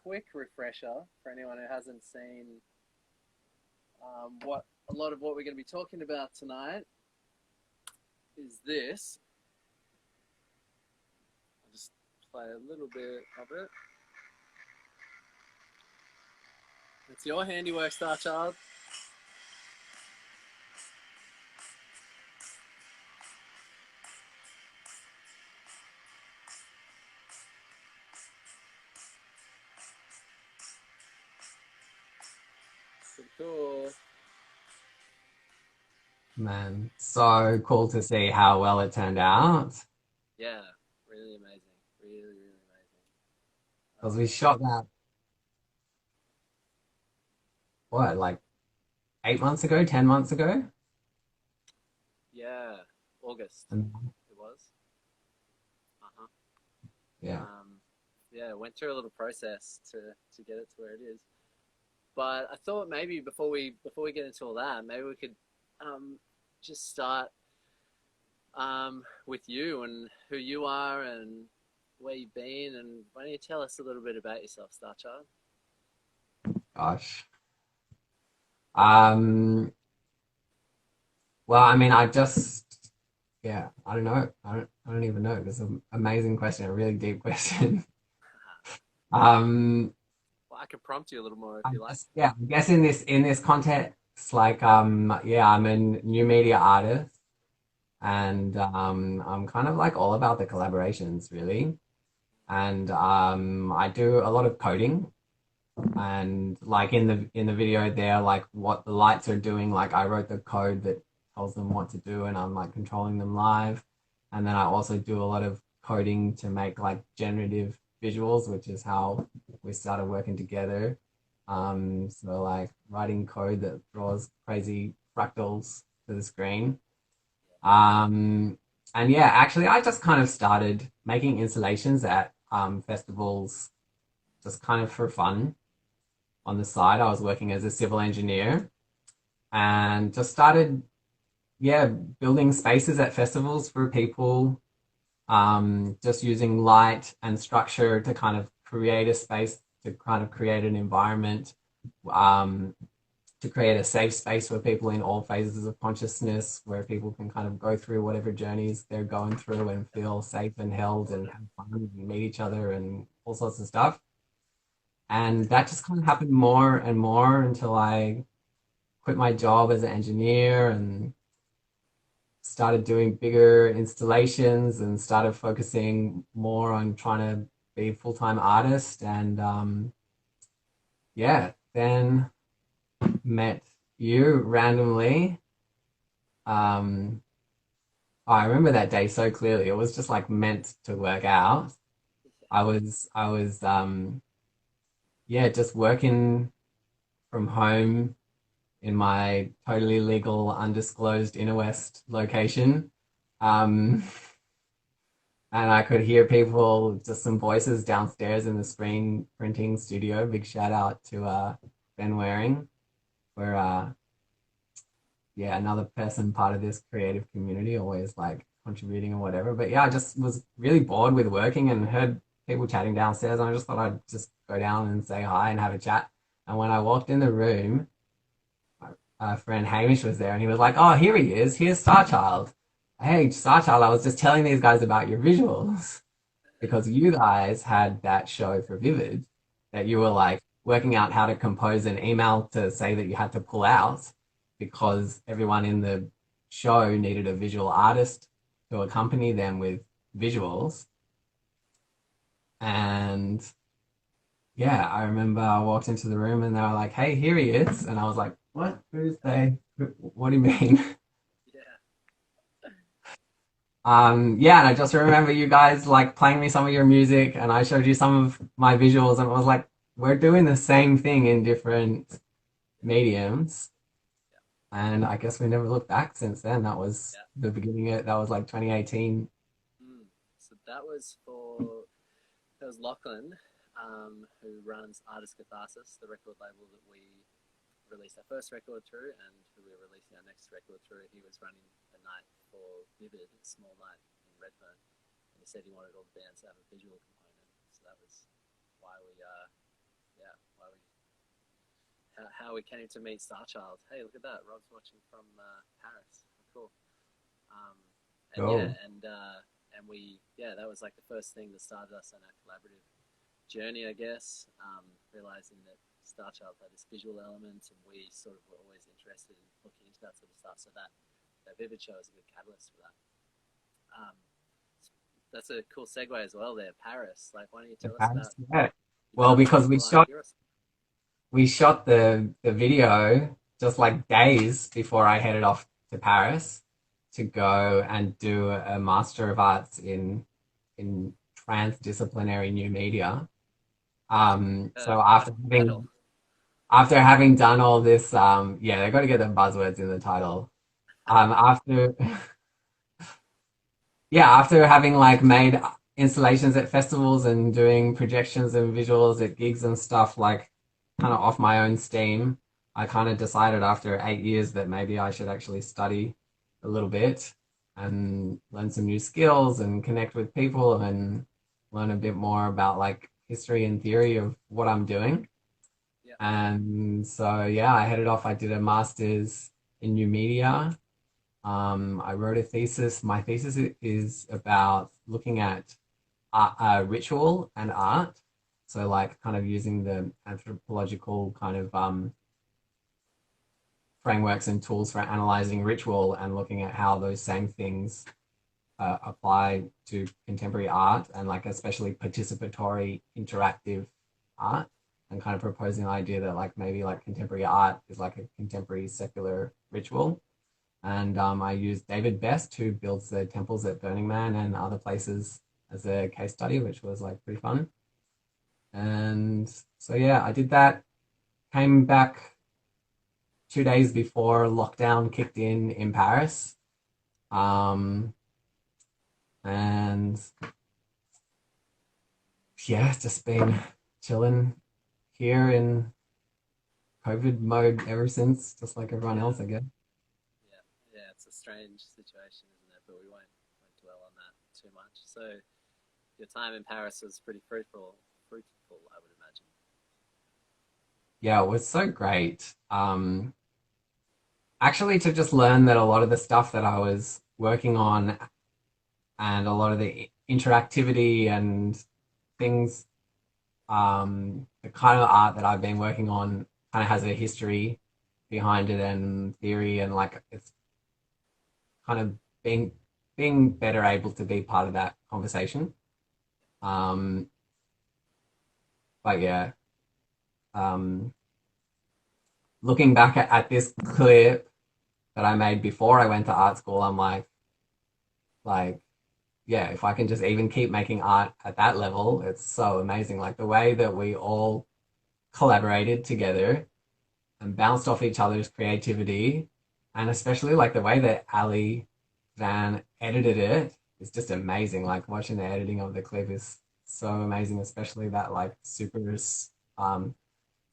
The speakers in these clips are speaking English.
quick refresher for anyone who hasn't seen what a lot of what we're going to be talking about tonight is this. I'll just play a little bit of it. It's your handiwork, Star Child. Pretty cool. Man, so cool to see how well it turned out. Yeah, really amazing. Really, really amazing. Because we shot that, what, like 8 months ago, 10 months ago? Yeah, August And it was. Uh-huh. yeah, Um, yeah, went through a little process to get it to where it is. But I thought maybe before we get into all that, maybe we could just start with you and who you are and where you've been, and why don't you tell us a little bit about yourself, Star Child? gosh. Um, well, I mean, yeah, I don't know. I don't even know. It's an amazing question, a really deep question. Um, Well, I could prompt you a little more if you like. yeah, I guess in this context, like, yeah, I'm a new media artist, and I'm kind of like all about the collaborations, really. And I do a lot of coding, and like in the video there, like what the lights are doing, like I wrote the code that tells them what to do, and I'm like controlling them live. And then I also do a lot of coding to make like generative visuals, which is how we started working together. So like writing code that draws crazy fractals to the screen. um and yeah, actually I just kind of started making installations at festivals, just kind of for fun. On the side, I was working as a civil engineer and just started, yeah, building spaces at festivals for people, just using light and structure to kind of create a space, to kind of create an environment, um, to create a safe space for people in all phases of consciousness, where people can kind of go through whatever journeys they're going through and feel safe and held and have fun and meet each other and all sorts of stuff. And that just kind of happened more and more until I quit my job as an engineer and started doing bigger installations and started focusing more on trying to be a full-time artist. And yeah, then met you randomly. Um, I remember that day so clearly. It was just like meant to work out. I was, yeah, just working from home in my totally legal, undisclosed Inner West location. Um, and I could hear people, just some voices downstairs in the screen printing studio. Big shout out to Ben Waring for yeah, another person part of this creative community, always like contributing or whatever. But yeah, I just was really bored with working and heard people chatting downstairs, and I just thought I'd just go down and say hi and have a chat. And when I walked in the room, my friend Hamish was there, and he was like, "Oh, here he is. Here's Starchild. Hey, Starchild, I was just telling these guys about your visuals." Because you guys had that show for Vivid that you were like working out how to compose an email to say that you had to pull out because everyone in the show needed a visual artist to accompany them with visuals. And yeah, I remember I walked into the room and they were like, "Hey, here he is." And I was like, "What? Who's they? What do you mean?" Yeah, Yeah, and I just remember you guys like playing me some of your music, and I showed you some of my visuals, and it was like, we're doing the same thing in different mediums. And I guess we never looked back since then. That was yeah. the beginning of that was like 2018. Mm. So that was Lachlan, who runs Artist Catharsis, the record label that we released our first record through, and who we're releasing our next record through. He was running a night for Vivid, a small night in Redfern, and he said he wanted all the bands to have a visual component. So that was why we how we came to meet Starchild. Hey, look at that! Rob's watching from Paris. Cool. Um, and yeah, Cool. and we that was like the first thing that started us on our collaborative journey, I guess. Realizing that Starchild had this visual element, and we sort of were always interested in looking into that sort of stuff. So that Vivid show is a good catalyst for that. Um, that's a cool segue as well there, Paris. Like, why don't you tell us about Yeah. you got Well, a because particular idea or something? we shot the video just like days before I headed off to Paris to go and do a Master of Arts in transdisciplinary new media. So Quite a title. after having done all this, yeah, they got to get the buzzwords in the title. After yeah, after having like made installations at festivals and doing projections and visuals at gigs and stuff, like kind of off my own steam, I kind of decided after 8 years that maybe I should actually study a little bit and learn some new skills and connect with people and learn a bit more about like history and theory of what I'm doing. Yeah. And so, yeah, I headed off. I did a master's in new media. I wrote a thesis. My thesis is about looking at ritual and art. So, like, kind of using the anthropological kind of frameworks and tools for analyzing ritual and looking at how those same things apply to contemporary art and, like, especially participatory, interactive art. And kind of proposing the idea that, like, maybe like contemporary art is like a contemporary secular ritual. And I used David Best, who builds the temples at Burning Man and other places, as a case study, which was like pretty fun. And so, yeah, I did that. Came back 2 days before lockdown kicked in Paris. Um, and yeah, just been chilling here in COVID mode ever since, just like everyone Yeah. else, I guess. Yeah. Yeah. It's a strange situation, isn't it? But we won't dwell on that too much. So your time in Paris was pretty fruitful, I would imagine. Yeah, it was so great. Actually, to just learn that a lot of the stuff that I was working on and a lot of the interactivity and things, the kind of art that I've been working on kind of has a history behind it and theory, and like it's kind of being better able to be part of that conversation. Um, but yeah, um, looking back at this clip that I made before I went to art school, I'm like, yeah, if I can just even keep making art at that level, it's so amazing. Like the way that we all collaborated together and bounced off each other's creativity, and especially like the way that Ali Van edited it is just amazing. Like watching the editing of the clip is so amazing, especially that like super um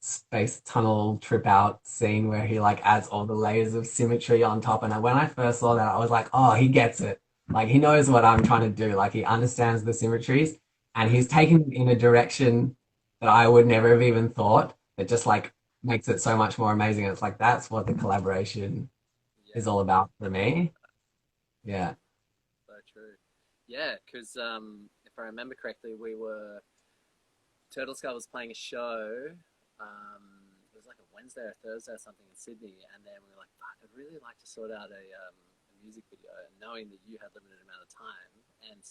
space tunnel trip out scene where he like adds all the layers of symmetry on top. And when I first saw that, I was like, oh, he gets it. Like he knows what I'm trying to do. Like he understands the symmetries and he's taken it in a direction that I would never have even thought that just like makes it so much more amazing. It's like that's what the collaboration Yeah. is all about for me. Yeah. So true. Yeah, because if I remember correctly, we were Turtle Skull was playing a show. It was like a Wednesday or Thursday or something in Sydney, and then we were like, "Fuck, I'd really like to sort out a music video." And knowing that you had limited amount of time, and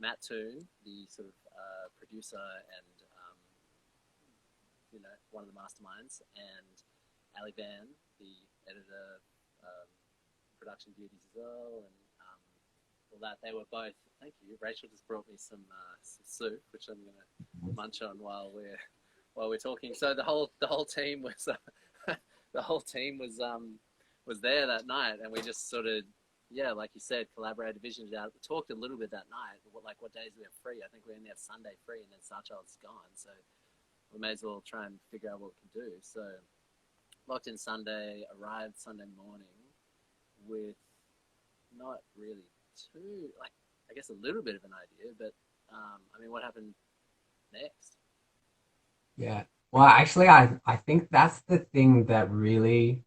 Matt Toon, the sort of producer and one of the masterminds, and Ali Van, the editor, production duties as well, and all that. They were both. Thank you. Rachel just brought me some soup, which I'm gonna munch on while we're talking. So the whole team was the whole team was there that night, and we just sort of like you said, collaborated, visioned out. We talked a little bit that night. What days we have free? I think we only have Sunday free, and then Starchild's gone, so we may as well try and figure out what we can do. So locked in Sunday, arrived Sunday morning with not really too like I guess a little bit of an idea, but I mean, what happened next? Yeah. Well, actually, I think that's the thing that really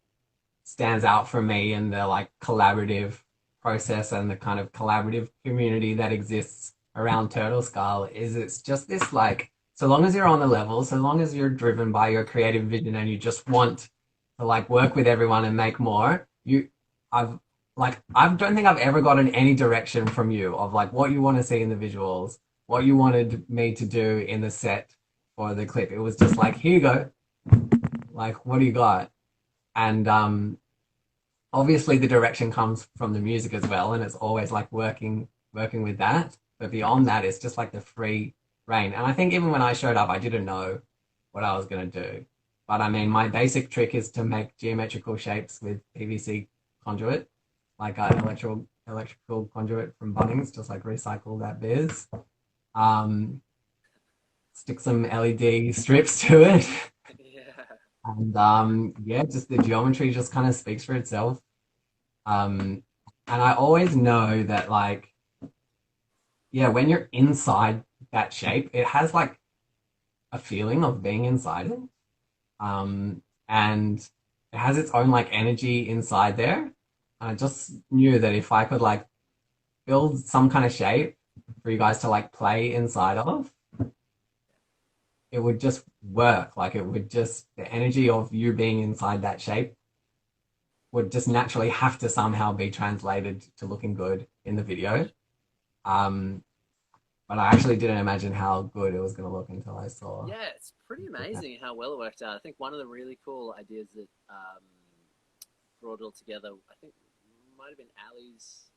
stands out for me in the like collaborative process and the kind of collaborative community that exists around Turtle Skull is it's just this like so long as you're on the level, so long as you're driven by your creative vision and you just want to like work with everyone and make more, I've I don't think I've ever gotten any direction from you of like what you want to see in the visuals, what you wanted me to do in the set for the clip. It was just like, here you go. Like, what do you got? And obviously the direction comes from the music as well, and it's always like working with that. But beyond that, it's just like the free reign. And I think even when I showed up, I didn't know what I was gonna do. But I mean, my basic trick is to make geometrical shapes with PVC conduit, like electrical conduit from Bunnings, just like recycle that biz. Um, Stick some LED strips to it. Yeah. And yeah, just the geometry just kind of speaks for itself. Um, and I always know that like, yeah, when you're inside that shape, it has like a feeling of being inside it. And it has its own like energy inside there. And I just knew that if I could like build some kind of shape for you guys to like play inside of, it would just work. Like it would just the energy of you being inside that shape would just naturally have to somehow be translated to looking good in the video. Um, but I actually didn't imagine how good it was going to look until I saw. Yeah, it's pretty amazing how well it worked out. I think one of the really cool ideas that brought it all together, I think might have been Ali's,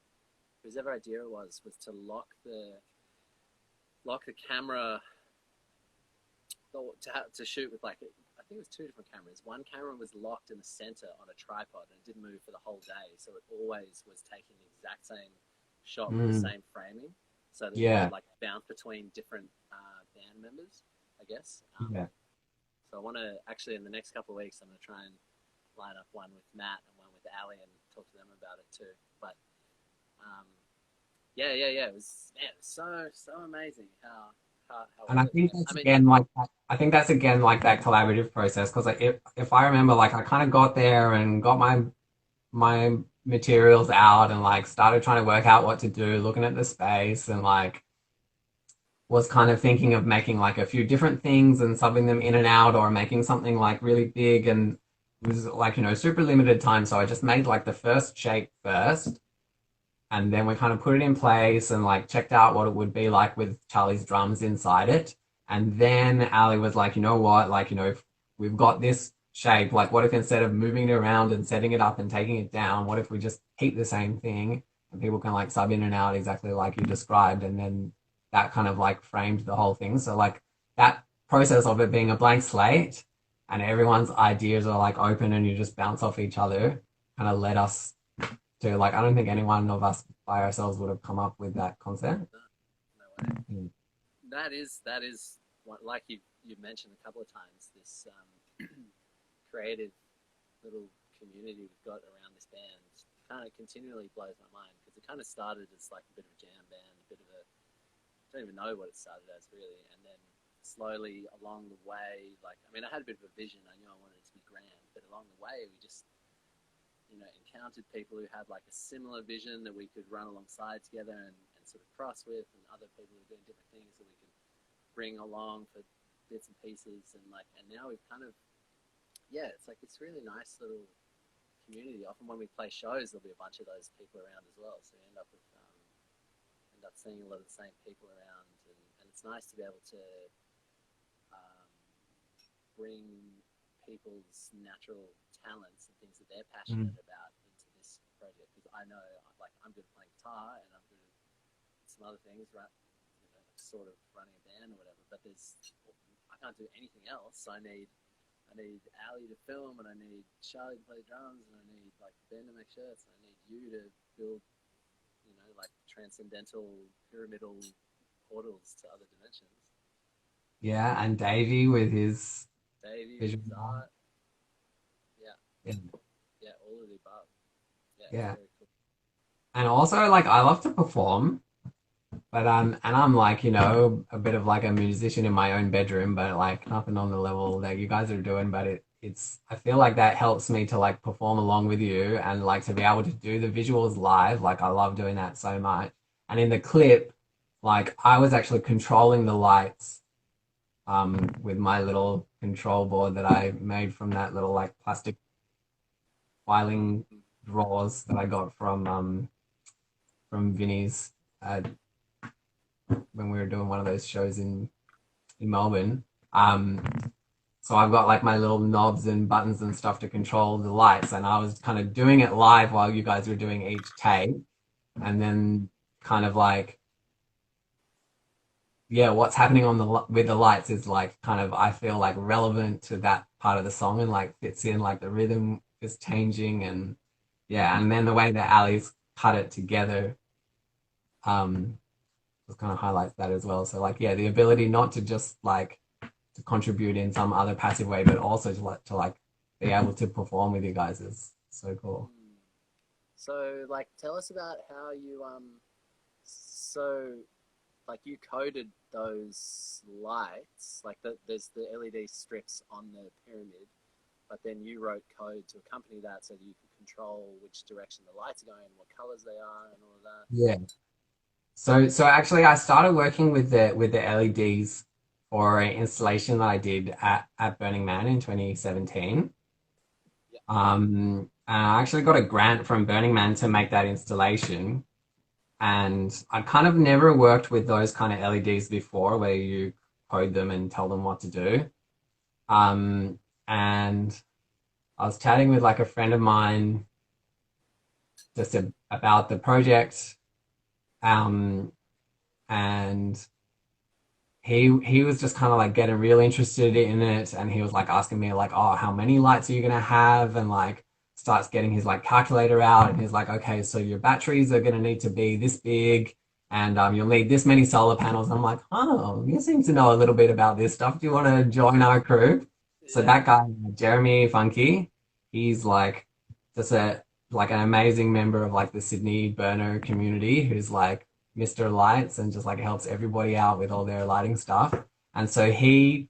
whoever idea it was to lock the camera to shoot with like I think it was two different cameras. One camera was locked in the center on a tripod and it didn't move for the whole day, so it always was taking the exact same shot with the Mm, same framing, so that you yeah, could like bounce between different band members, I guess. yeah. So I want to actually in the next couple of weeks I'm going to try and line up one with Matt and one with Ali and talk to them about it too. But um, yeah. It was so amazing how And I well it think came. that's I mean, again like I think that's again like that collaborative process because like, if I remember like I kind of got there and got my materials out and like started trying to work out what to do, looking at the space and like was kind of thinking of making like a few different things and subbing them in and out or making something like really big and it was like, super limited time. So I just made like the first shape first and then we kind of put it in place and like checked out what it would be like with Charlie's drums inside it. And then Ali was like, you know what, like, if we've got this shape, like what if instead of moving it around and setting it up and taking it down, what if we just keep the same thing and people can like sub in and out exactly like you described and then that kind of like framed the whole thing. So like that process of it being a blank slate and everyone's ideas are like open and you just bounce off each other kind of led us to like I don't think any one of us by ourselves would have come up with that concept. no, no way. Mm. That is what, like you mentioned a couple of times, this creative little community we've got around this band kind of continually blows my mind because it kind of started as like a bit of a jam band, a bit of a I don't even know what it started as really, and then slowly along the way, like I mean, I had a bit of a vision. I knew I wanted it to be grand, but along the way, we just encountered people who had like a similar vision that we could run alongside together and sort of cross with, and other people who are doing different things that we could bring along for bits and pieces, and now we've kind of it's like this really nice little community. Often when we play shows, there'll be a bunch of those people around as well, so we end up seeing a lot of the same people around, and it's nice to be able to um, bring people's natural talents and things that they're Mm. passionate about into this project. Because I know, like, I'm good at playing guitar and I'm good at some other things, right? Sort of running a band or whatever. But I can't do anything else. So I need Ali to film, and I need Charlie to play drums, and I need like Ben to make shirts, and I need you to build, like transcendental pyramidal portals to other dimensions. Yeah, and Davey with his Davey with his visual. art, yeah, Yeah, yeah, all of the above. Yeah, it's yeah. very cool. And also like I love to perform But and I'm like, a bit of like a musician in my own bedroom, but like nothing on the level that you guys are doing. But it's I feel like that helps me to like perform along with you and like to be able to do the visuals live. Like I love doing that so much. And in the clip, like I was actually controlling the lights with my little control board that I made from that little like plastic filing drawers that I got from Vinny's when we were doing one of those shows in Melbourne. Um, so I've got like my little knobs and buttons and stuff to control the lights, and I was kind of doing it live while you guys were doing each take, and then kind of like yeah, what's happening on with the lights is like kind of I feel like relevant to that part of the song and like fits in like the rhythm is changing and yeah, and then the way that Ali's cut it together um just kind of highlights that as well. So like yeah, the ability not to just like to contribute in some other passive way, but also to like be able to perform with you guys is so cool. Mm. So, like, tell us about how you so like you coded those lights, like there's the LED strips on the pyramid, but then you wrote code to accompany that so that you can control which direction the lights are going, what colors they are, and all of that. Yeah. So actually I started working with the LEDs for an installation that I did at Burning Man in 2017. Yeah. And I actually got a grant from Burning Man to make that installation. And I kind of never worked with those kind of LEDs before where you code them and tell them what to do. Um, and I was chatting with like a friend of mine just about the project. Um, and he was just kind of like getting real interested in it and he was like asking me like oh how many lights are you gonna have and like starts getting his like calculator out and he's like okay so your batteries are gonna need to be this big and you'll need this many solar panels and I'm like oh you seem to know a little bit about this stuff, do you want to join our crew? So Yeah. that guy Jeremy Funky, he's like just a like an amazing member of like the Sydney burner community who's like Mr. Lights and just like helps everybody out with all their lighting stuff. And so he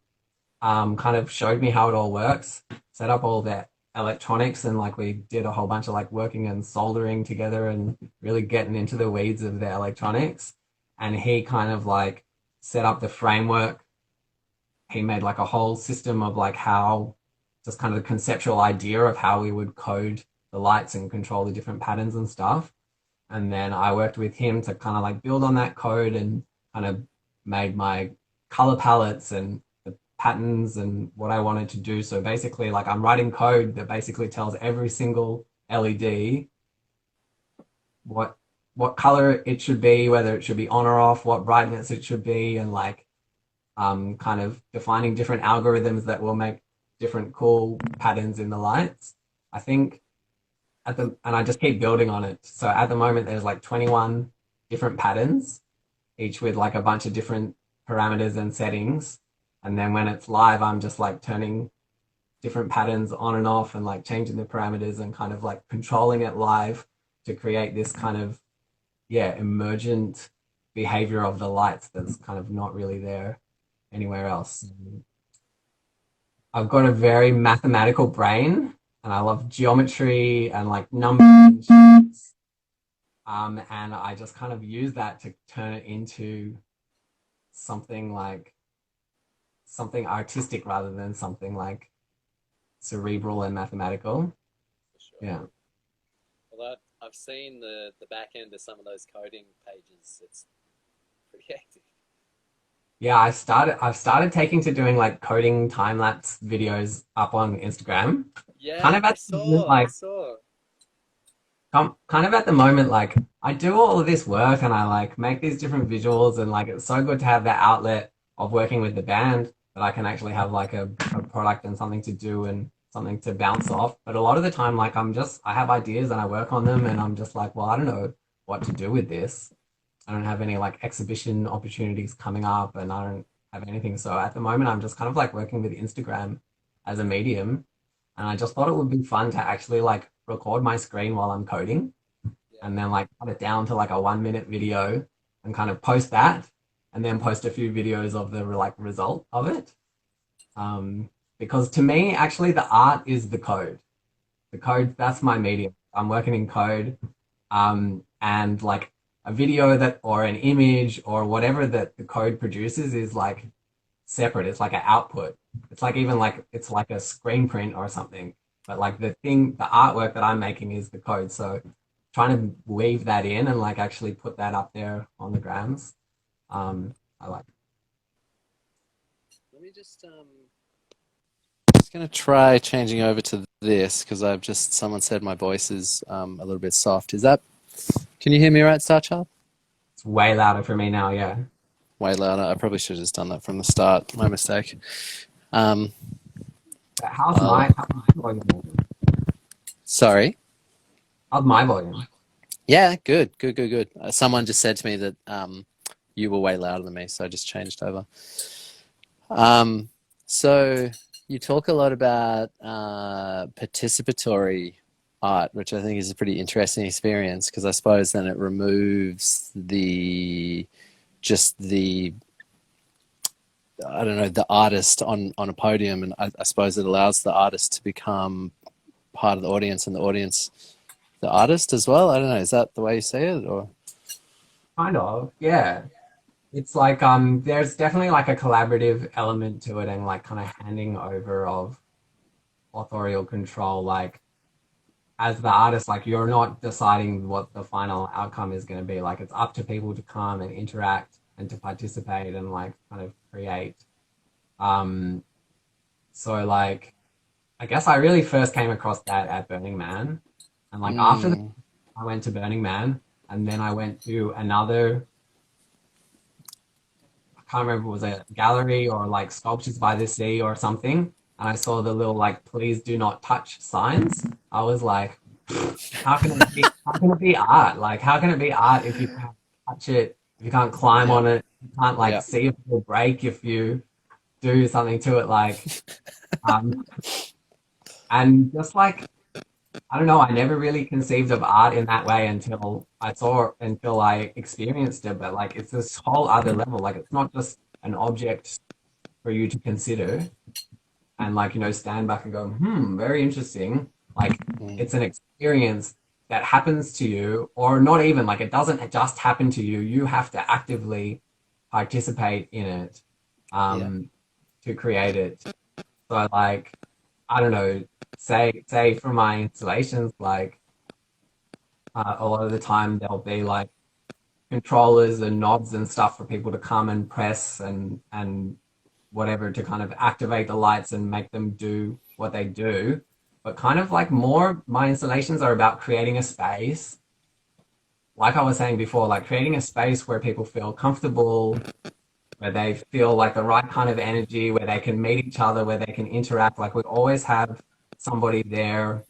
kind of showed me how it all works, set up all the electronics, and like we did a whole bunch of like working and soldering together and really getting into the weeds of the electronics. And he kind of like set up the framework. He made like a whole system of like how just kind of the conceptual idea of how we would code the lights and control the different patterns and stuff. And then I worked with him to kind of like build on that code and kind of made my color palettes and the patterns and what I wanted to do. So basically, like I'm writing code that basically tells every single LED what what color it should be, whether it should be on or off, what brightness it should be, and like kind of defining different algorithms that will make different cool patterns in the lights. I think and I just keep building on it. So at the moment, there's like 21 different patterns, each with like a bunch of different parameters and settings. And then when it's live, I'm just like turning different patterns on and off and like changing the parameters and kind of like controlling it live to create this kind of, yeah, emergent behavior of the lights that's kind of not really there anywhere else. I've got a very mathematical brain and I love geometry and like numbers and shapes. And I just kind of use that to turn it into something like something artistic rather than something like cerebral and mathematical. For sure. Yeah. Well, I've seen the back end of some of those coding pages. It's pretty hectic. Yeah, I've started taking to doing like coding time lapse videos up on Instagram. Kind Yeah, of I at the moment, saw. I like saw. kind of at the moment like I do all of this work and I like make these different visuals and like it's so good to have that outlet of working with the band that I can actually have like a product and something to do and something to bounce off. But a lot of the time like I have ideas and I work on them and I'm just like, well, I don't know what to do with this. I don't have any like exhibition opportunities coming up and I don't have anything. So at the moment I'm just kind of like working with Instagram as a medium and I just thought it would be fun to actually like record my screen while I'm coding Yeah. and then like cut it down to like a 1 minute video and kind of post that, and then post a few videos of the like result of it. Because to me, actually, the art is the code. The code, that's my medium. I'm working in code, and like a video that or an image or whatever that the code produces is like separate. It's like an output. It's like even like it's like a screen print or something. But like the artwork that I'm making is the code. So trying to weave that in and like actually put that up there on the grams. I like. Let me Just gonna try changing over to this because someone said my voice is a little bit soft. Can you hear me right, Star Child? It's way louder for me now. Yeah. Way louder. I probably should have just done that from the start. My mistake. Um, How's my volume? Sorry. How's my volume? Yeah, good. Someone just said to me that you were way louder than me, so I just changed over. So you talk a lot about participatory art, which I think is a pretty interesting experience because I suppose then it removes the I don't know, the artist on a podium, and I suppose it allows the artist to become part of the audience and the audience the artist as well. I don't know, is that the way you see it, or? Kind of, yeah. It's like there's definitely like a collaborative element to it and like kind of handing over of authorial control. Like as the artist, like you're not deciding what the final outcome is going to be. Like it's up to people to come and interact and to participate and like kind of create. Um, so like I guess I really first came across that at Burning Man, and like after Mm, I went to Burning Man, and then I went to another. I can't remember if it was a gallery or like sculptures by the sea or something, and I saw the little like "please do not touch" signs. I was like, how can it be art? Like how can it be art if you can't touch it, if you can't climb yeah, on it, you can't like yeah. see if it will break if you do something to it, like um and just like I don't know. I never really conceived of art in that way until I experienced it. But like, it's this whole other level. Like, it's not just an object for you to consider and like, stand back and go, very interesting. Like, Mm, it's an experience that happens to you, or not even like it doesn't just happen to you. You have to actively participate in it, yeah. um, to create it. So like, I don't know, say for my installations, like a lot of the time there'll be like controllers and knobs and stuff for people to come and press and whatever to kind of activate the lights and make them do what they do. But kind of like more my installations are about creating a space, like I was saying before, like creating a space where people feel comfortable, where they feel like the right kind of energy, where they can meet each other, where they can interact. Like we always have somebody there,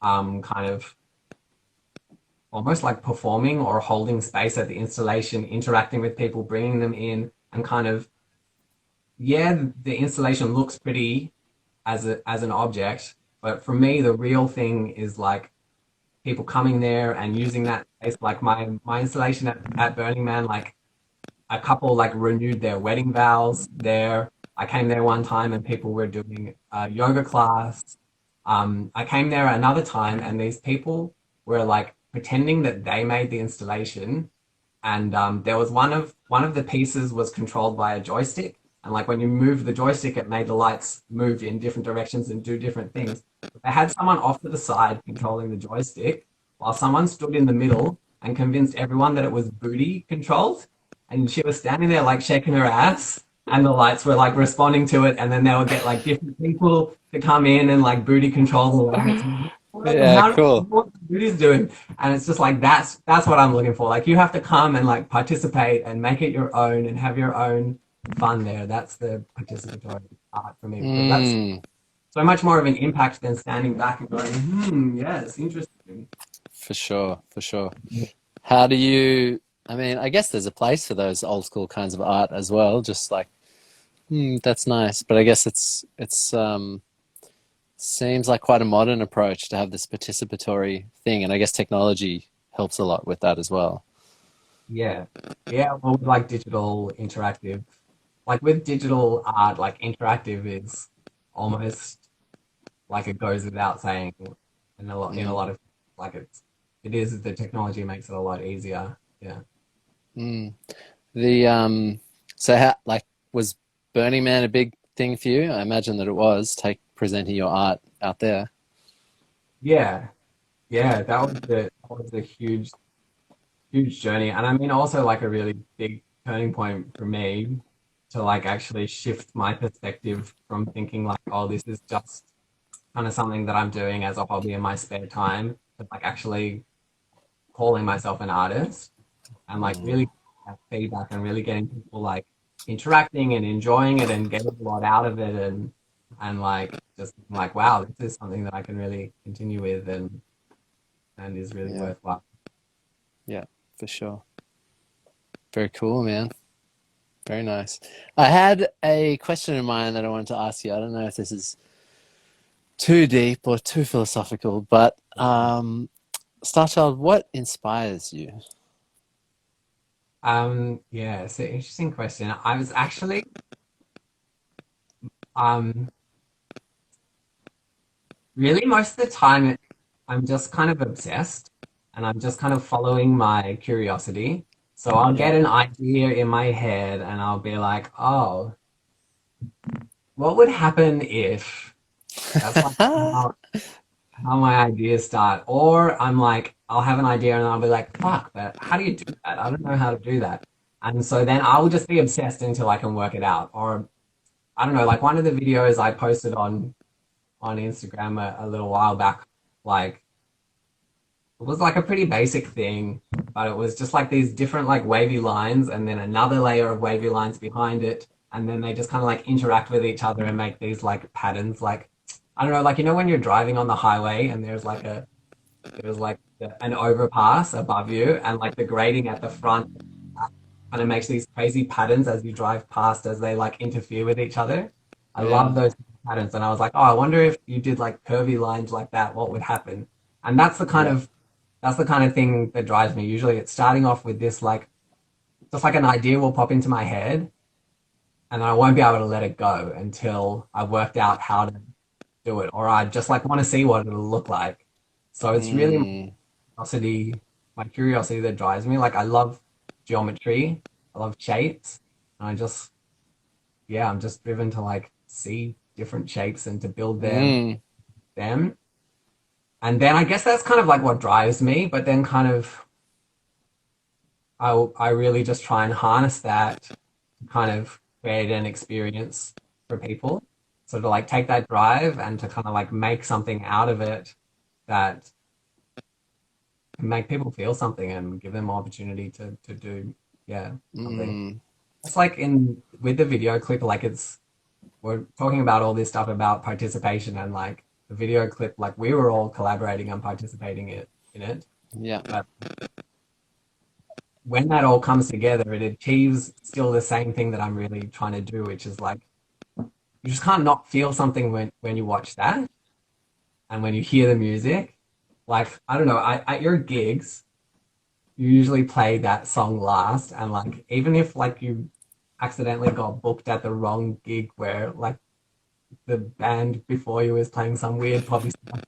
kind of almost like performing or holding space at the installation, interacting with people, bringing them in, and kind of, yeah, the installation looks pretty as an object, but for me, the real thing is like people coming there and using that space. Like my installation at Burning Man, like a couple like renewed their wedding vows there. I came there one time and people were doing a yoga class. I came there another time and these people were like pretending that they made the installation, and there was one of the pieces was controlled by a joystick, and like when you move the joystick, it made the lights move in different directions and do different things. They had someone off to the side controlling the joystick, while someone stood in the middle and convinced everyone that it was booty controlled, and she was standing there like shaking her ass, and the lights were like responding to it, and then they would get like different people to come in and like booty control the lights. Like, Yeah, how cool. what booty's doing? And it's just like that's what I'm looking for. Like you have to come and like participate and make it your own and have your own fun there. That's the participatory art for me because that's Mm, so much more of an impact than standing back and going, yes, interesting. for sure, for sure. How do you, I mean, I guess there's a place for those old school kinds of art as well, just like, that's nice. But I guess it's seems like quite a modern approach to have this participatory thing, and I guess technology helps a lot with that as well. Yeah. Yeah, well, with like digital interactive, like with digital art, like interactive is almost like it goes without saying in a Mm, lot of like it is the technology makes it a lot easier. Yeah. mm. The so how like was Burning Man a big thing for you? I imagine that it was, take presenting your art out there. Yeah. Yeah, that was a huge journey. And I mean also like a really big turning point for me to like actually shift my perspective from thinking like, oh, this is just kind of something that I'm doing as a hobby in my spare time, to like actually calling myself an artist and like Mm, really have feedback and really getting people like interacting and enjoying it and getting a lot out of it and like just like wow, this is something that I can really continue with and is really yeah, worthwhile. yeah, for sure. Very cool, man. Very nice. I had a question in mind that I wanted to ask you. I don't know if this is too deep or too philosophical, but Starchild, what inspires you? Yeah, it's an interesting question. I was actually um really most of the time I'm just kind of obsessed and I'm just kind of following my curiosity. So I'll Yeah. get an idea in my head and I'll be like, oh, what would happen if that's like how my ideas start. Or I'm like, I'll have an idea and I'll be like, fuck, but how do you do that? I don't know how to do that. And so then I will just be obsessed until I can work it out. Or I don't know, like one of the videos I posted on Instagram a little while back, like it was like a pretty basic thing, but it was just like these different like wavy lines and then another layer of wavy lines behind it. And then they just kind of like interact with each other and make these like patterns. Like, I don't know, like, you know, when you're driving on the highway and there's like an overpass above you and like the grading at the front kind of makes these crazy patterns as you drive past as they like interfere with each other. I love Yeah. those patterns. And I was like, oh, I wonder if you did like curvy lines like that, what would happen? And Yeah. that's the kind of thing that drives me. Usually it's starting off with this like just like an idea will pop into my head and I won't be able to let it go until I've worked out how to do it. Or I just like want to see what it'll look like. So it's really Mm, curiosity, my curiosity that drives me. Like I love geometry, I love shapes, and yeah, I'm just driven to like see different shapes and to build mm, them. And then I guess that's kind of like what drives me, but then kind of I really just try and harness that to kind of create an experience for people. So to like take that drive and to kind of like make something out of it that can make people feel something and give them opportunity to do yeah something. mm. It's like in with the video clip, like it's we're talking about all this stuff about participation and like the video clip, like we were all collaborating and participating in it. Yeah. But when that all comes together, it achieves still the same thing that I'm really trying to do, which is like you just can't not feel something when you watch that and when you hear the music. Like I don't know, at your gigs, you usually play that song last, and like even if like you accidentally got booked at the wrong gig where like the band before you was playing some weird poppy stuff,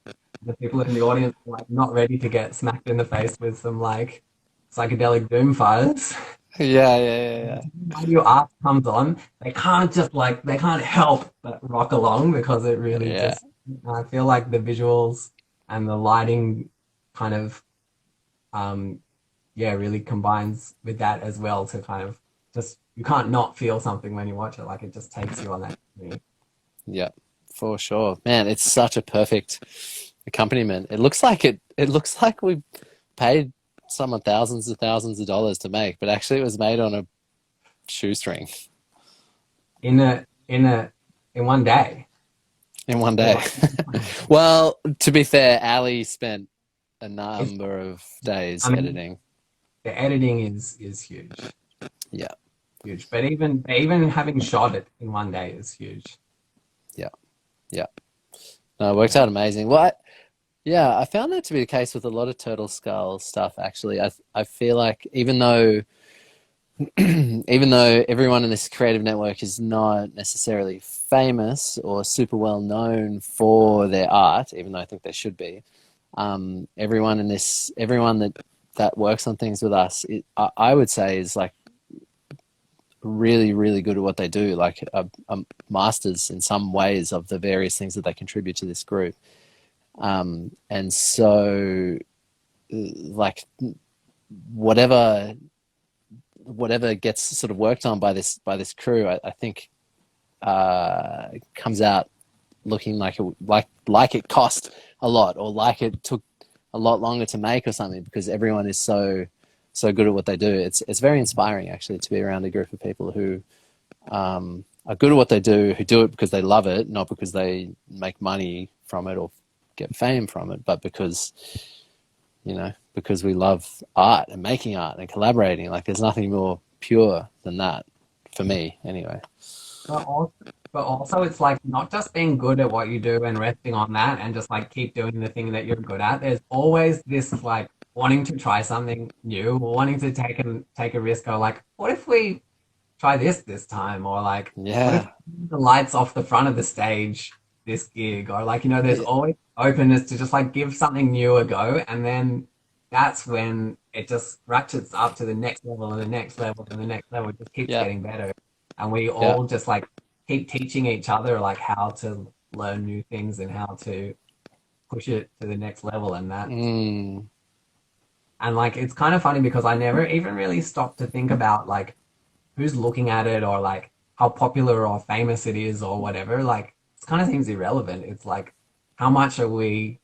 the people in the audience were like not ready to get smacked in the face with some like psychedelic doom fighters. Yeah, yeah, When your art comes on, they can't help but rock along because it yeah, really yeah. just I feel like the visuals and the lighting kind of um yeah really combines with that as well to kind of just you can't not feel something when you watch it. Like it just takes you on that journey. Yeah, for sure. Man, it's such a perfect accompaniment. It looks like we paid someone thousands of dollars to make, but actually it was made on a shoestring In in one day. in one Or day. like Well, to be fair, Ali spent a it's number of days I mean editing. the editing is Yeah, huge. But even having shot it in one day is huge. yeah, yeah. No, it worked Yeah. out amazing. What? Yeah, I found that to be the case with a lot of Turtle Skull stuff, actually. I feel like even though even though everyone in this creative network is not necessarily famous or super well known for their art, even though I think they should be, everyone that works on things with us, I would say is like really, really good at what they do, like masters in some ways of the various things that they contribute to this group. And so, like, whatever whatever gets sort of worked on by this crew, I think comes out looking like it cost a lot, or like it took a lot longer to make or something, because everyone is so good at what they do. It's very inspiring, actually, to be around a group of people who are good at what they do, who do it because they love it, not because they make money from it or get fame from it, but because we love art and making art and collaborating. Like, there's nothing more pure than that, for me anyway. But also, but also, it's like not just being good at what you do and resting on that and just like keep doing the thing that you're good at. There's always this like wanting to try something new, or wanting to take a risk, or like, what if we try this time? Or like, what if Yeah. the lights off the front of the stage this gig? Or like, there's Yeah. always openness to just like give something new a go, and then that's when it just ratchets up to the next level and the next level and the next level. It just keeps Yeah. getting better. And we Yeah. all just like keep teaching each other like how to learn new things and how to push it to the next level, Mm, and like it's kind of funny because I never even really stopped to think about like who's looking at it, or like how popular or famous it is or whatever. Like it kind of seems irrelevant. It's like how much are we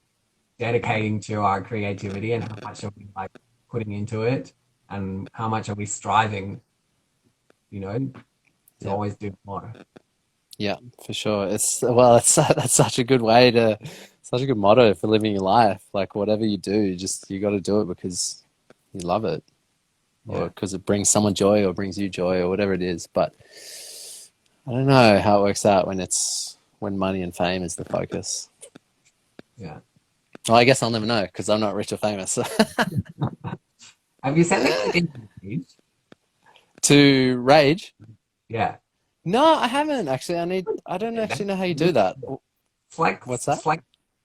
dedicating to our creativity, and how much are we like putting into it, and how much are we striving, you know, to yeah. always do more. Yeah, for sure. It's that's such a good way to, such a good motto for living your life. Like, whatever you do, you got to do it because you love it, or Yeah. because it brings someone joy or brings you joy or whatever it is. But I don't know how it works out when money and fame is the focus. Yeah. Well, I guess I'll never know because I'm not rich or famous. Have you sent the clip in Page? To Rage? Yeah. No, I haven't actually. I don't actually know how you do that. It's like What's that?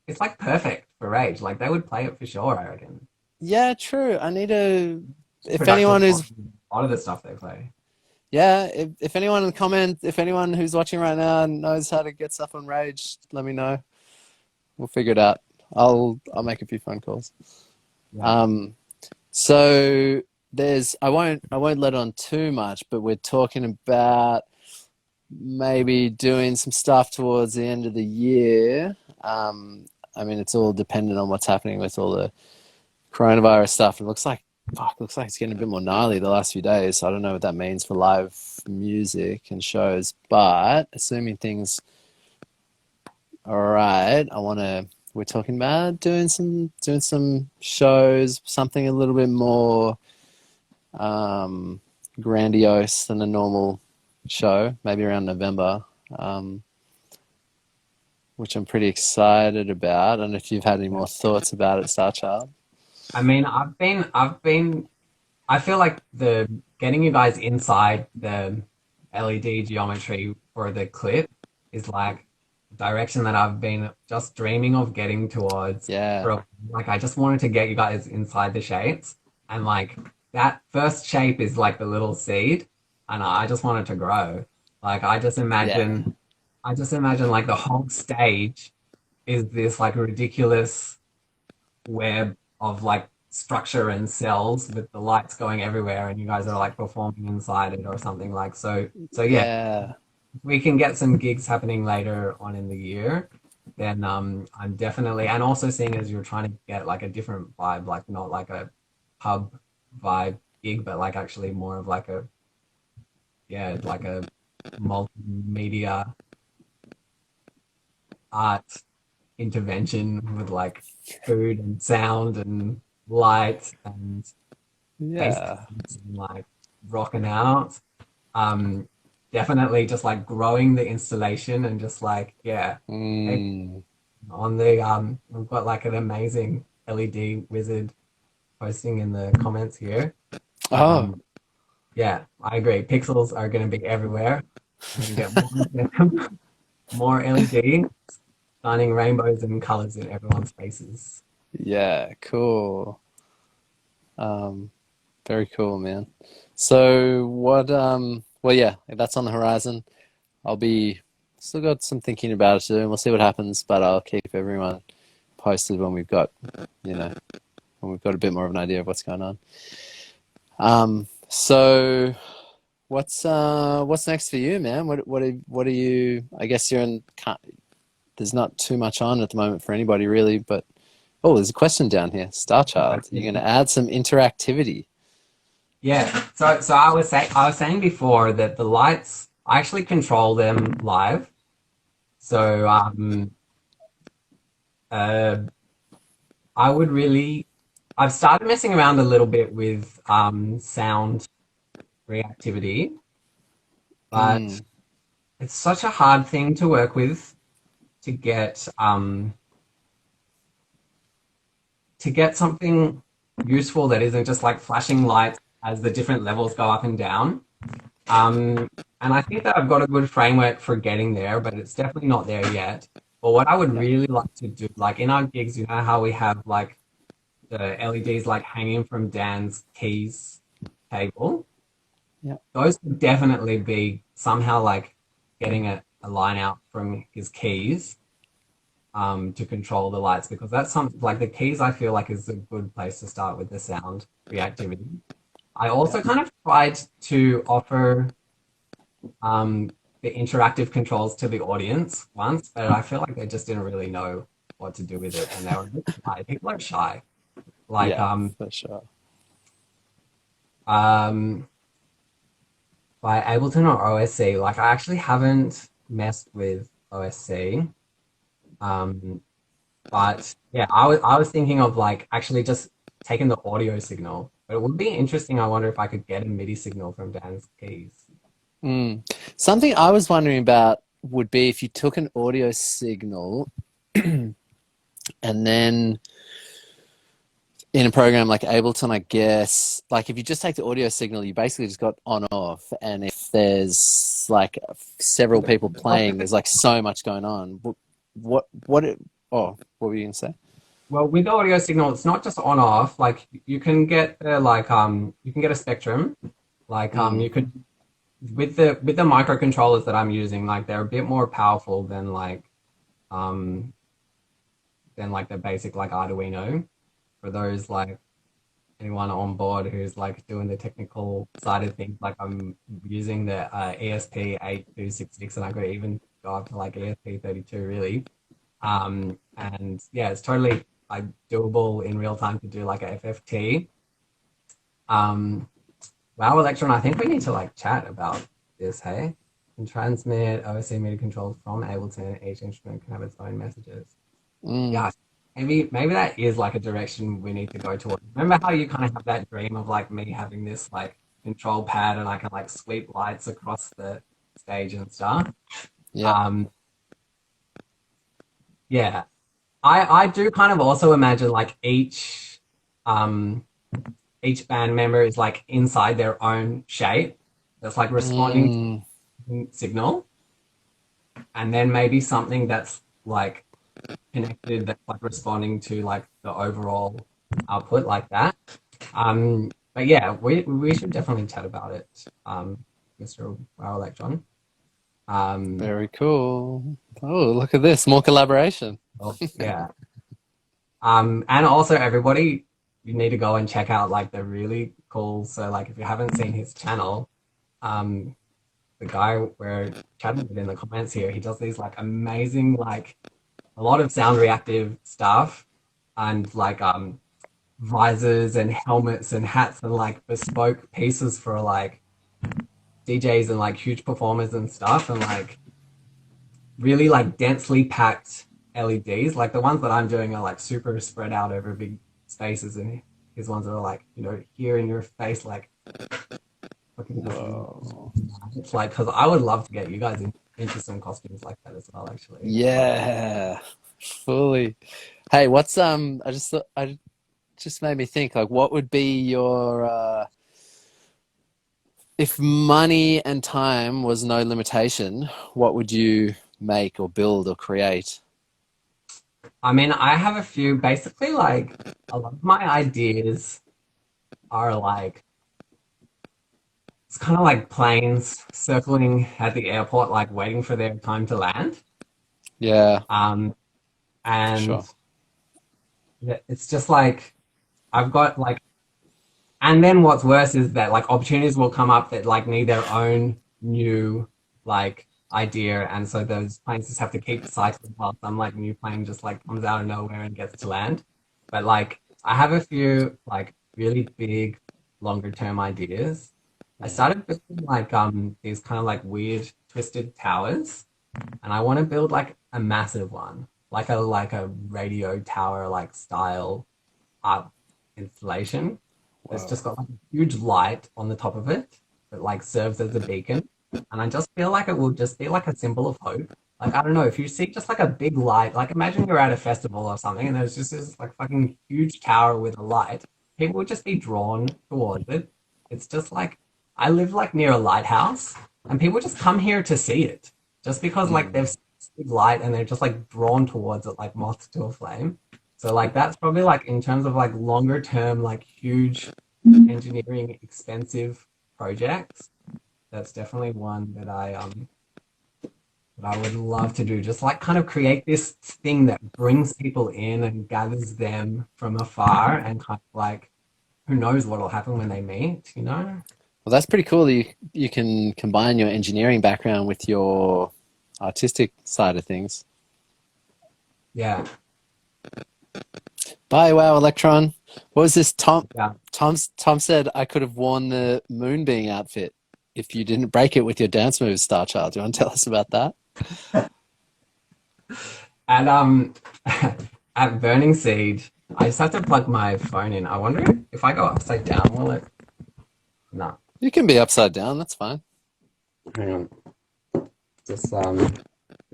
it's like perfect for Rage. Like they would play it for sure, I reckon. Yeah, true. I need to. If Production anyone on who's a lot of the stuff they play. Yeah, if anyone in the comment, if anyone who's watching right now knows how to get stuff on Rage, let me know. We'll figure it out. I'll make a few phone calls. Yeah. Um, so I won't let on too much, but we're talking about maybe doing some stuff towards the end of the year. I mean, it's all dependent on what's happening with all the coronavirus stuff. It looks like it's getting a bit more gnarly the last few days. So I don't know what that means for live music and shows. But assuming things are right, we're talking about doing some shows, something a little bit more um, grandiose than a normal show, maybe around November, um, which I'm pretty excited about. And if you've had any more thoughts about it, Star Child. I mean, I feel like the getting you guys inside the LED geometry for the clip is like a direction that I've been just dreaming of getting towards Yeah, like I just wanted to get you guys inside the shapes, and like that first shape is like the little seed, and I just want it to grow. Like yeah, I just imagine like the whole stage is this like ridiculous web of like structure and cells with the lights going everywhere, and you guys are like performing inside it or something. Like so yeah, yeah. if we can get some gigs happening later on in the year, then I'm definitely, and also seeing as you're trying to get like a different vibe, like not like a pub vibe gig, but like actually more of like a, yeah, like a multimedia art intervention with like food and sound and light and face Yeah. paints and like rocking out. Um, Definitely just like growing the installation and just like, yeah, maybe Mm. on the we've got like an amazing LED wizard posting in the comments here. Oh, Yeah, I agree. Pixels are going to be everywhere. We can get more of them, more LED, shining rainbows and colors in everyone's faces. yeah, cool. Um, Very cool, man. So what, well, yeah, that's on the horizon. I'll be still got some thinking about it to do, and we'll see what happens, but I'll keep everyone posted when we've got, you know, when we've got a bit more of an idea of what's going on. So what's next for you, man? What are you, I guess you're in, there's not too much on at the moment for anybody really, but oh, there's a question down here. Star Child, you're going to add some interactivity. Yeah, so I was saying before that the lights I actually control them live. So uh I would really I've started messing around a little bit with sound reactivity, but Mm, it's such a hard thing to work with to get something useful that isn't just like flashing lights as the different levels go up and down. Um, and I think that I've got a good framework for getting there, but it's definitely not there yet. But what I would yeah, really like to do, like in our gigs, you know how we have like the LEDs like hanging from Dan's keys cable? yeah, Those would definitely be somehow like getting a line out from his keys to control the lights because that's something like the keys I feel like is a good place to start with the sound reactivity. I yeah, also kind of tried to offer um, the interactive controls to the audience once, but I feel like they just didn't really know what to do with it, and they were a bit shy. People are shy. Like yeah, for sure. um, by Ableton or OSC, like I actually haven't messed with OSC, um, but yeah, I was thinking of like actually just taking the audio signal. But it would be interesting. I wonder if I could get a MIDI signal from Dan's keys. Mm. Something I was wondering about would be if you took an audio signal and then in a program like Ableton, I guess, like if you just take the audio signal, you basically just got on off. And if there's like several people playing, there's like so much going on. Oh, what were you gonna say? Well, with audio signal, it's not just on off. Like you can get you can get a spectrum. Like Mm, you could with the microcontrollers that I'm using, like they're a bit more powerful um than like the basic like Arduino. For those like anyone on board who's like doing the technical side of things, like I'm using the ESP8266 and I could even go up to like ESP32 really. And yeah, it's totally like doable in real time to do like a FFT. Um, Wow Electron, I think we need to like chat about this, hey? And transmit OSC MIDI controls from Ableton. Each instrument can have its own messages. mm, Yeah, maybe that is like a direction we need to go towards. Remember how you kind of have that dream of like me having this like control pad and I can like sweep lights across the stage and stuff. yeah. Um, yeah, I do kind of also imagine like um each band member is like inside their own shape that's like responding Mm, to signal, and then maybe something that's like connected that's like responding to like the overall output like that. But yeah, we should definitely chat about it, Mr. Wow Electron. Um, very cool. Oh, look at this, more collaboration. well, yeah. And also everybody, you need to go and check out like the really cool. So like if you haven't seen his channel, um, the guy we're chatting with in the comments here, he does these like amazing like a lot of sound reactive stuff and like visors and helmets and hats and like bespoke pieces for like DJs and like huge performers and stuff and like really like densely packed LEDs. Like the ones that I'm doing are like super spread out over big spaces and his ones are like, here in your face, like fucking just Whoa. it's like because I would love to get you guys into some costumes like that as well, actually. Yeah, Fully. Hey, what's I just made me think, like, what would be your if money and time was no limitation, what would you make or build or create? I mean, I have a few, basically, like, a lot of my ideas are like, it's kind of like planes circling at the airport, like waiting for their time to land. Yeah, Um, for and sure. it's just like, I've got like, and then what's worse is that like opportunities will come up that like need their own new like idea, and so those planes just have to keep cycling while some like new plane just like comes out of nowhere and gets to land. But like I have a few like really big longer term ideas. I Mm. started building like these kind of like weird twisted towers, and I want to build like a massive one, like a radio tower like style art installation. It's Wow. just got like a huge light on the top of it that like serves as a beacon. And I just feel like it will just be like a symbol of hope. Like, I don't know, if you see just like a big light, like imagine you're at a festival or something and there's just this like fucking huge tower with a light, people would just be drawn towards it. It's just like, I live like near a lighthouse and people just come here to see it just because like Mm. they've seen this big light and they're just like drawn towards it like moths to a flame. So like that's probably like in terms of like longer term, like huge engineering expensive projects. That's definitely one that I would love to do. Just like kind of create this thing that brings people in and gathers them from afar and kind of like who knows what'll happen when they meet, you know? Well, that's pretty cool that you can combine your engineering background with your artistic side of things. Yeah. Bye, wow, Electron. What was this? Yeah. Tom said I could have worn the Moonbeam outfit if you didn't break it with your dance moves, Star Child. Do you want to tell us about that? And at Burning Seed, I just have to plug my phone in. I wonder if I go upside down, will it? No. You can be upside down. That's fine. Hang on. Just bear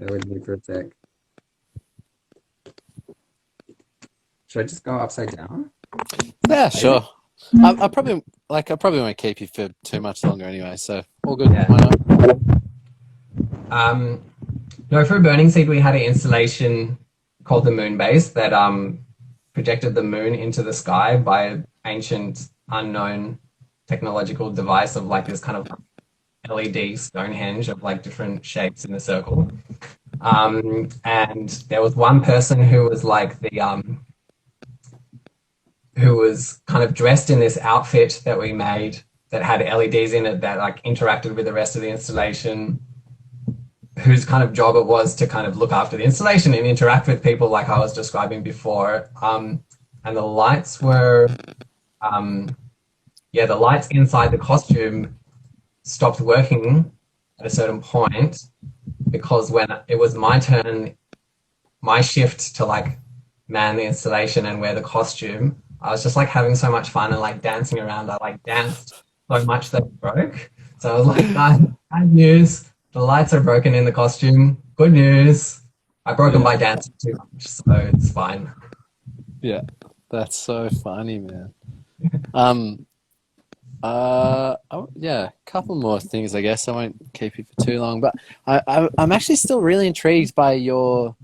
with me for a sec. Should I just go upside down? Yeah, Maybe. sure. I probably won't keep you for too much longer anyway. So all good. Yeah. Why not? Um, no, for Burning Seed, we had an installation called the Moon Base that projected the moon into the sky by an ancient, unknown technological device of like this kind of LED Stonehenge of like different shapes in a circle. And there was one person who was like the who was kind of dressed in this outfit that we made that had LEDs in it that like interacted with the rest of the installation, whose kind of job it was to kind of look after the installation and interact with people like I was describing before. And the lights were, yeah, the lights inside the costume stopped working at a certain point because when it was my turn, my shift to like man the installation and wear the costume, I was just like having so much fun and like dancing around. I like danced so much that it broke. So I was like, guys, bad news. The lights are broken in the costume. Good news. I broke them Yeah, by dancing too much, so it's fine. yeah. That's so funny, man. Um, yeah, a couple more things, I guess. I won't keep you for too long, but I'm actually still really intrigued by your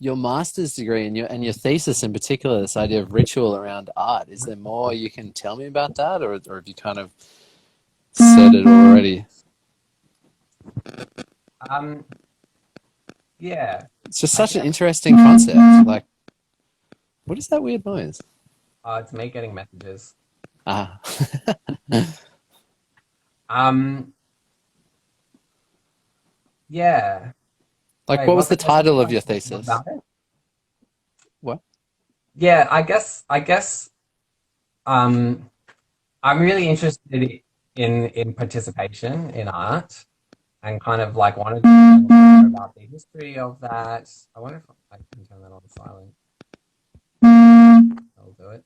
master's degree and your thesis in particular. This idea of ritual around art. Is there more you can tell me about that, or have you kind of said it already? Um, yeah, It's just I such an guess interesting concept. Like, what is that weird noise? it's me getting messages. Ah, Um, yeah. like, Wait, what was what's the the question? title of Like, your what thesis? about it? What? Yeah, I guess um I'm really interested in participation in art and kind of like wanted to know more about the history of that. I wonder if I can turn that on silent. I'll do it.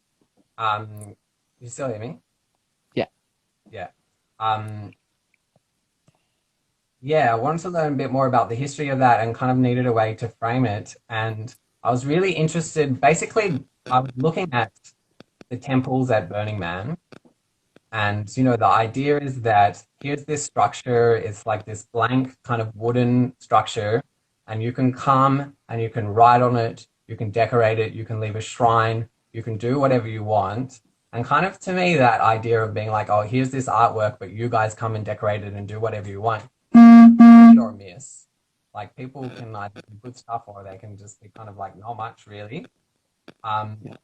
You still hear me? Yeah. Yeah. Um, yeah, I wanted to learn a bit more about the history of that and kind of needed a way to frame it. And I was really interested. Basically, I was looking at the temples at Burning Man, and the idea is that here's this structure. It's like this blank kind of wooden structure, and you can come and you can write on it, you can decorate it, you can leave a shrine, you can do whatever you want. And kind of to me, that idea of being like, oh, here's this artwork, but you guys come and decorate it and do whatever you want, hit or miss. Like people can either do good stuff or they can just be kind of like not much really. Um, Yeah.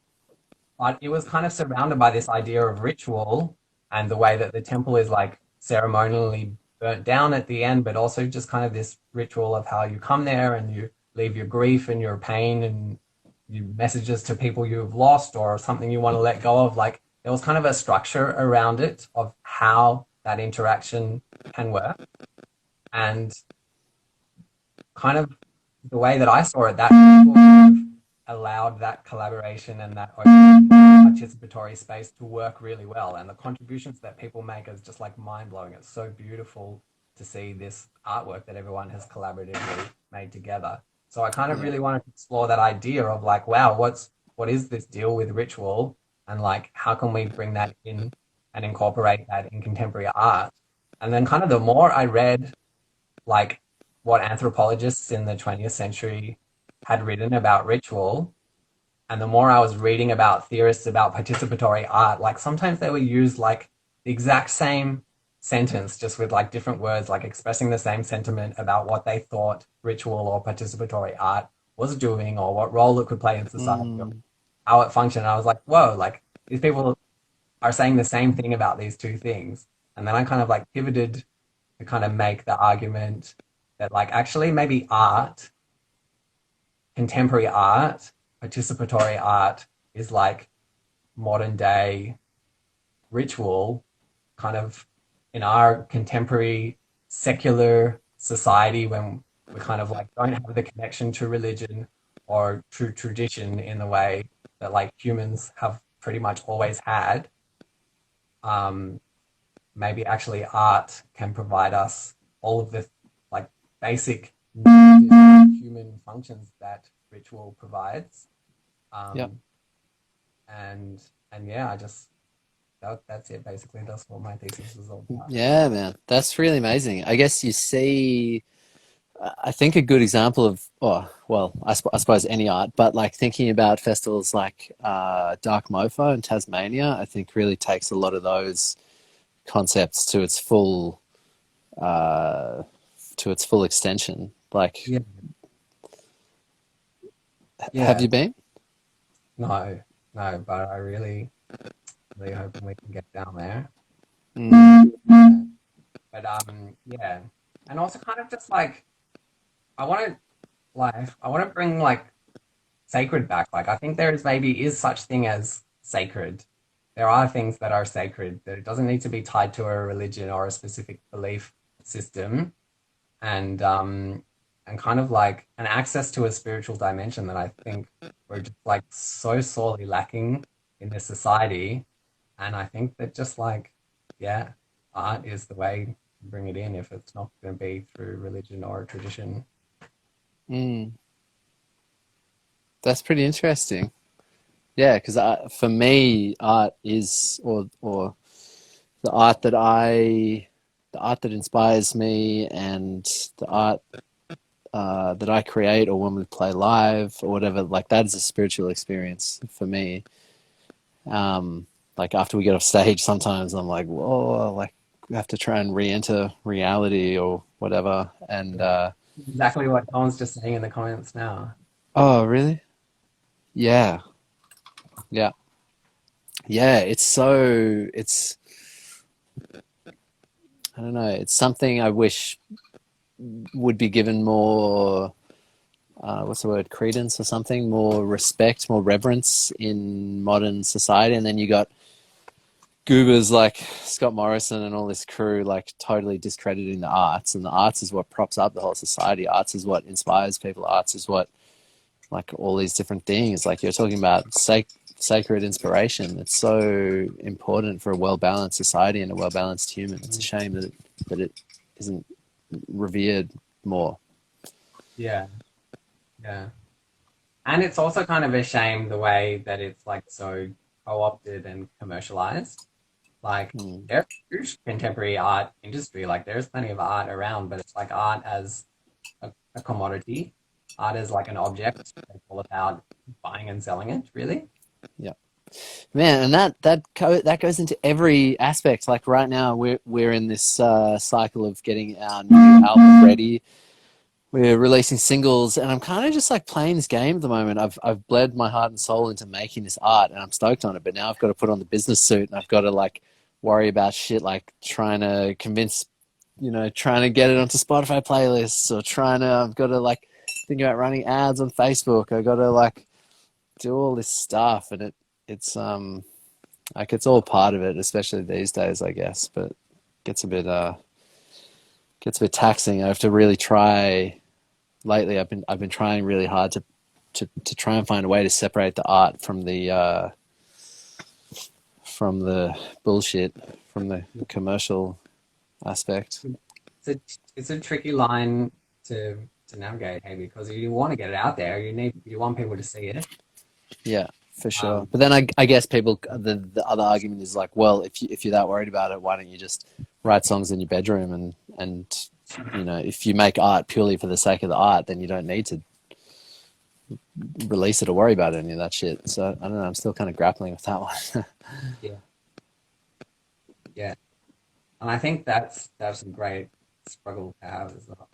but it was kind of surrounded by this idea of ritual and the way that the temple is like ceremonially burnt down at the end, but also just kind of this ritual of how you come there and you leave your grief and your pain and your messages to people you've lost or something you want to let go of. Like there was kind of a structure around it of how that interaction can work. And kind of the way that I saw it, that sort of allowed that collaboration and that open participatory space to work really well. And the contributions that people make is just like mind blowing. It's so beautiful to see this artwork that everyone has collaboratively made together. So I kind of Yeah. really wanted to explore that idea of like, wow, what is this deal with ritual? And like, how can we bring that in and incorporate that in contemporary art? And then kind of the more I read like what anthropologists in the 20th century had written about ritual, and the more I was reading about theorists about participatory art, like sometimes they would use like the exact same sentence, just with like different words, like expressing the same sentiment about what they thought ritual or participatory art was doing or what role it could play in society or Mm, how it functioned. I was like, whoa, like these people are saying the same thing about these two things. And then I kind of like pivoted to kind of make the argument that like actually maybe art, contemporary art, participatory art is like modern day ritual kind of in our contemporary secular society when we kind of like don't have the connection to religion or to tradition in the way that like humans have pretty much always had. um, Maybe actually art can provide us all of the like basic human functions that ritual provides. yeah. Um, and yeah, I just that's it basically. That's what my thesis was all about. Yeah, man. That's really amazing. I guess you see, I think a good example of, oh, well, I suppose any art, but like thinking about festivals like Dark Mofo in Tasmania, I think really takes a lot of those concepts uh, to its full extension. Like, Yeah, have yeah, you been? no, no, but I really hoping we can get down there. Mm, Yeah. But yeah, and also kind of just like I want to I want to bring like sacred back. Like I think there is maybe is such thing as sacred. There are things that are sacred that it doesn't need to be tied to a religion or a specific belief system, and kind of like an access to a spiritual dimension that I think we're just like so sorely lacking in this society. And I think that just like yeah, art is the way to bring it in if it's not going to be through religion or tradition. mm. That's pretty interesting. Yeah, because for me, art is, or the art that the art that inspires me, and the art that I create, or when we play live or whatever, like that is a spiritual experience for me. Like after we get off stage, sometimes I'm like, whoa, like we have to try and re-enter reality or whatever. And Yeah. Exactly what Colin's just saying in the comments now. oh, really? Yeah, yeah, yeah. I don't know. It's something I wish would be given more, what's the word, credence or something, more respect, more reverence in modern society. And then you got goobers like Scott Morrison and all this crew like totally discrediting the arts. And the arts is what props up the whole society. Arts is what inspires people. Arts is what, like, all these different things. Like you're talking about sacred inspiration. It's so important for a well-balanced society and a well-balanced human. It's a shame that it isn't revered more. Yeah, yeah. And it's also kind of a shame the way that it's like so co-opted and commercialized. Like Mm. there's a huge contemporary art industry. Like there's plenty of art around, but it's like art as a commodity, art as like an object. It's all about buying and selling it, really. Yeah. Man, and that goes into every aspect. Like right now, we're in this cycle of getting our new album ready. We're releasing singles, and I'm kind of just like playing this game at the moment. I've bled my heart and soul into making this art, and I'm stoked on it. But now I've got to put on the business suit, and I've got to like worry about shit like trying to convince, trying to get it onto Spotify playlists, or I've got to like think about running ads on Facebook. I've got to like do all this stuff, and it's like it's all part of it, especially these days, I guess. But it gets a bit taxing. I have to really try. Lately, I've been trying really hard to try and find a way to separate the art from the bullshit, from the commercial aspect. It's a tricky line to navigate, hey, because you want to get it out there. You want people to see it. Yeah, for sure. Um, But then I guess people, the other argument is like, well, if you're that worried about it, why don't you just write songs in your bedroom and if you make art purely for the sake of the art, then you don't need to release it or worry about any of that shit. So I don't know. I'm still kind of grappling with that one. yeah, yeah, and I think that's a great struggle to have as well.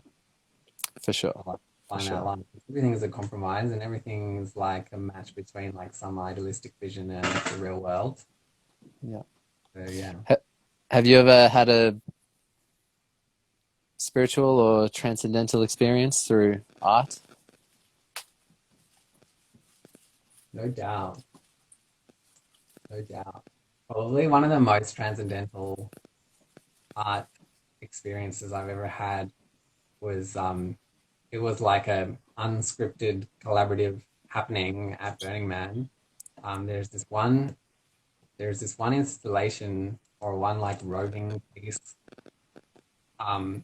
For sure. Like, For find that sure. line. Everything is a compromise, and everything is like a match between like some idealistic vision and the real world. Yeah. So yeah. Have you ever had a spiritual or transcendental experience through art? No doubt. No doubt. Probably one of the most transcendental art experiences I've ever had was it was like a unscripted collaborative happening at Burning Man. Um there's this one there's this one installation or one like roving piece um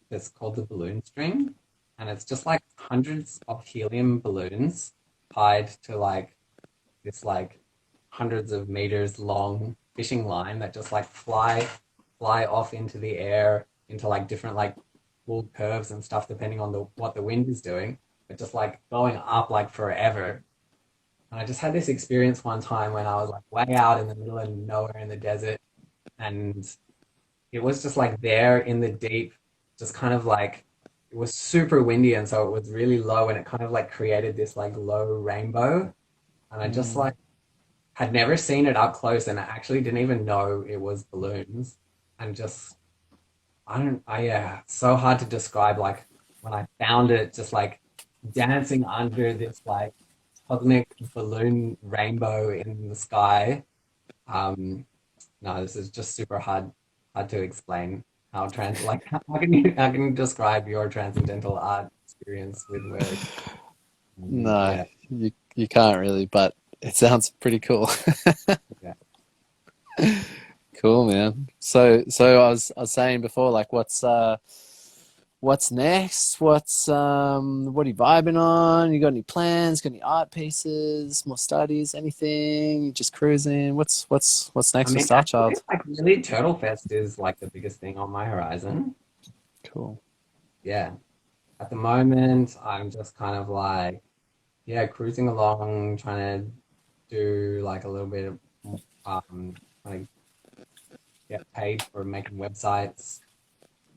that's called the balloon string, and it's just like hundreds of helium balloons tied to like this like hundreds of meters long fishing line that just like fly off into the air into like different like cool curves and stuff depending on the what the wind is doing, but just like going up like forever. And I just had this experience one time when I was like way out in the middle of nowhere in the desert, and it was just like there in the deep, just kind of like it was super windy, and so it was really low, and it kind of like created this like low rainbow. And I just Mm. like had never seen it up close, and I actually didn't even know it was balloons. And just I don't I yeah, it's so hard to describe. Like when I found it, just like dancing under this like cosmic balloon rainbow in the sky. Um, no, this is just super hard to explain how how can you describe your transcendental art experience with words? No, Yeah, you can't really, but it sounds pretty cool. yeah. Cool, man. So I was saying before, like, what's next? What are you vibing on? You got any plans? Got any art pieces? More studies? Anything? Just cruising? What's I next for mean, actually, Starchild? like really, Turtle Fest is like the biggest thing on my horizon. Cool. Yeah, at the moment, I'm just kind of like, yeah, cruising along, trying to do like a little bit of trying to get paid for making websites,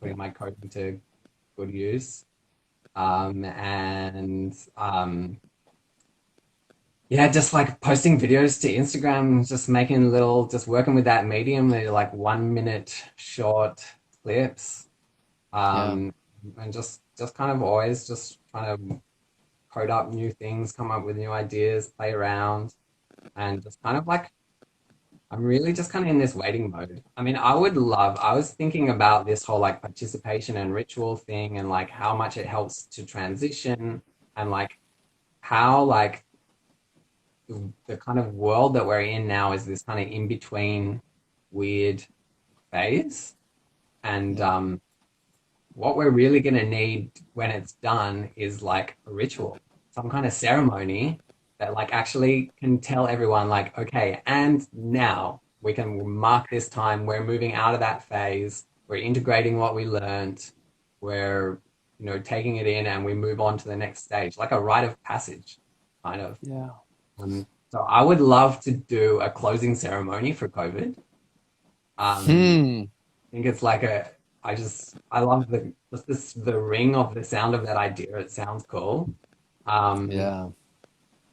putting my code into good use. And yeah, just like posting videos to Instagram, just making little, just working with that medium. They're like 1 minute short clips. Yeah. Um, and just kind of always just trying to code up new things, come up with new ideas, play around, and just kind of like I'm really just kind of in this waiting mode. I mean, I was thinking about this whole like participation and ritual thing and like how much it helps to transition and like how like the kind of world that we're in now is this kind of in between weird phase. And Yeah. what we're really going to need when it's done is like a ritual. some kind of ceremony that like actually can tell everyone like, okay, and now we can mark this time. We're moving out of that phase. We're integrating what we learned. We're, taking it in and we move on to the next stage, like a rite of passage, kind of. Yeah. So I would love to do a closing ceremony for COVID. Hmm. I think it's like I love the ring of the sound of that idea. It sounds cool. Um, Yeah.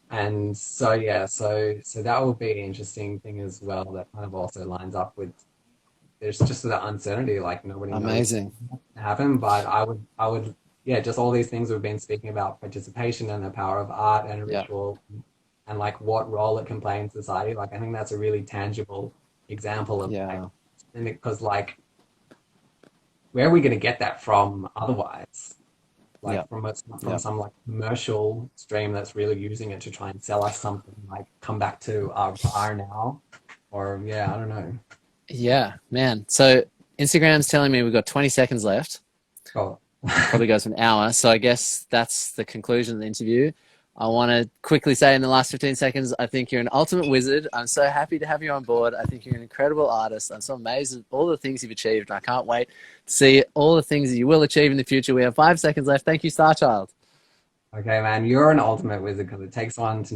and so yeah, so that will be an interesting thing as well. That kind of also lines up with there's just the uncertainty, like nobody knows Amazing. what's going to happen. But I would, yeah, just all these things we've been speaking about, participation and the power of art and Yeah. ritual, and like what role it can play in society. Like I think that's a really tangible example of like, Yeah. and because like where are we going to get that from otherwise? Yeah. Like from Yeah. some like commercial stream that's really using it to try and sell us something. Like come back to our bar now, or yeah, I don't know. Yeah, man. So Instagram's telling me we've got 20 seconds left. Oh. Probably goes for an hour. So I guess that's the conclusion of the interview. I want to quickly say in the last 15 seconds, I think you're an ultimate wizard. I'm so happy to have you on board. I think you're an incredible artist. I'm so amazed at all the things you've achieved. And I can't wait to see all the things that you will achieve in the future. We have 5 seconds left. Thank you, Starchild. Okay, man, you're an ultimate wizard because it takes one to